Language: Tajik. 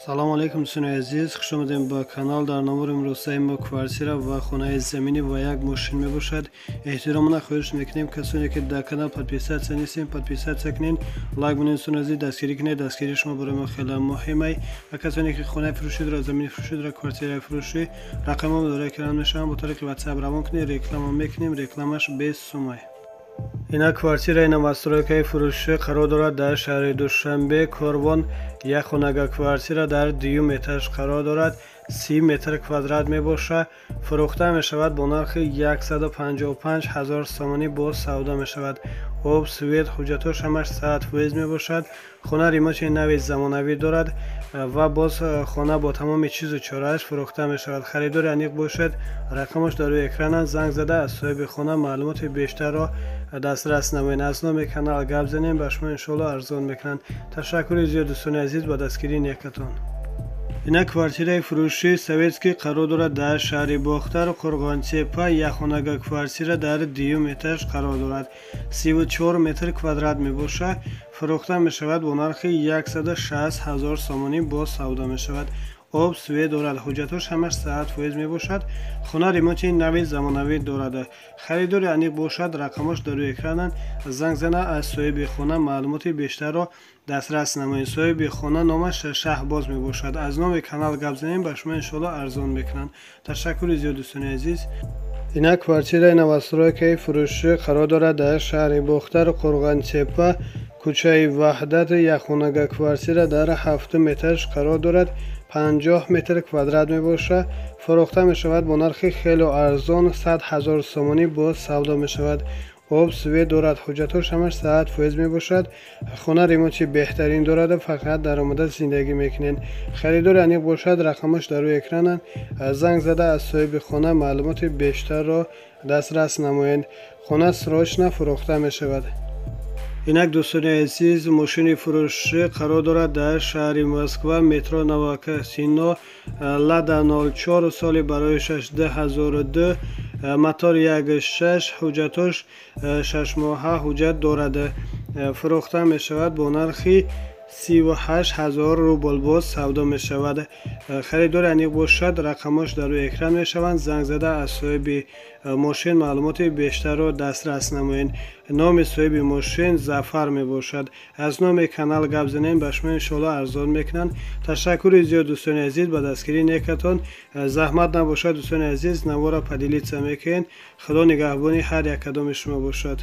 салому алейкум дӯстони азиз, хуш омадем ба канал. дар номури имрӯзаи мо квартира ва хонаи заминӣ ва як мошин мебошад. эҳтиромона хоҳиш мекунем касоне ки дар канал подписатсия нестем, подписатсия кунед, лайк бонед. дӯстони азиз, дастгирӣ кунед. дастгирии шумо барои мо хеле муҳимай. ва касоне ки хонаи фурӯшӣ дорад, замини фурӯшӣ дорад, квартираи фурӯшӣ, рақамҳои дорад экран мешаванд. бо тариқи ватсап равон кунед, реклама мекунем, рекламаш без сумай. Ина квартираи новостройкаи фурӯшӣ қарор дорад дар шаҳри Душанбе. Корвон як хонага квартира дар 2 этаж қарор дорад. 30 метр квадрат мебошад. фурӯхта мешавад бо нархи 155 000 сомонӣ бо савдо мешавад. об, свет, ҳуҷҷатош ҳамаш 100% мебошад. хона ремонти нави замонавӣ дорад ва боз хона бо тамоми чизу чорааш фурӯхта мешавад. харидори аниқ бошад, рақамаш дар рӯи экран занг зада аз соҳиби хона маълумоти бештарро дастрас намоед. аз номи канал гап занем, ба шумо иншоалло арзон мекунанд. ташаккури зиёд дӯстони азиз ба дастгирии некатон. ина квартираи фурӯшӣ советский қарор дорад дар шаҳри Бохтар, Қурғонтепа. як хонага квартира дар 2 этаж қарор дорад. 34 метр квадрат мебошад. фурӯхта мешавад бо нархи 160 000 сомонӣ бо савдо мешавад. об, свет дорад, ҳуҷҷатош ҳамаш 100% мебошад. хона ремонти нави замонавӣ дорад. харидори аниқ бошад, рақамош дар рӯи экрананд. занг зана аз соҳиби хона маълумоти бештарро дастрас намоед. соҳиби хона номаш Шаҳбоз мебошад. аз номи канал гап занем, ба шумо иншоалло арзон мекунанд. ташаккури зиёд дӯстони азиз. ина квартираи новостройкаи фурӯшӣ қарор дорад дар шаҳри Бохтар, Қурғонтепа, кӯчаи Ваҳдат. як хонага квартира дар 7 этаж қарор дорад. 50 метр квадрат мебошад. фурӯхта мешавад бо нархи хеле арзон 100 000 сомонӣ бо савдо мешавад. об, свет дорад, ҳуҷҷатош ҳамаш 100% мебошад. хона ремонти беҳтарин дорад, фақат даромада зиндагӣ мекунед. харидори аниқ бошад, рақамаш дар рӯи экрананд. занг зада аз соҳиби хона маълумоти бештарро дастрас намоед. хона срочно фурӯхта мешавад. инак дӯстони азиз, мошини фурӯшӣ қарор дорад дар шаҳри Москва, метро Новокасино, Лада 04, соли бароишаш 2002, мотор 1.6, ҳуҷҷатош 6 моҳа ҳуҷҷат дорад. фурӯхта мешавад бо нархи 38 000 рубл бо савдо мешавад. харидори аниқ бошад, рақамош дар рӯи экран мешаванд. занг зада аз соҳиби мошин маълумоти бештарро дастрас намоед. номи соҳиби мошин Зафар мебошад. аз номи канал гап занем, ба шумо иншоалло арзон мекунанд. ташаккури зиёд дӯстони азиз ба дастгирии некатон. заҳмат набошад дӯстони азиз, навора падилитса мекунед. худо нигаҳбони ҳар як кадоми шумо бошад.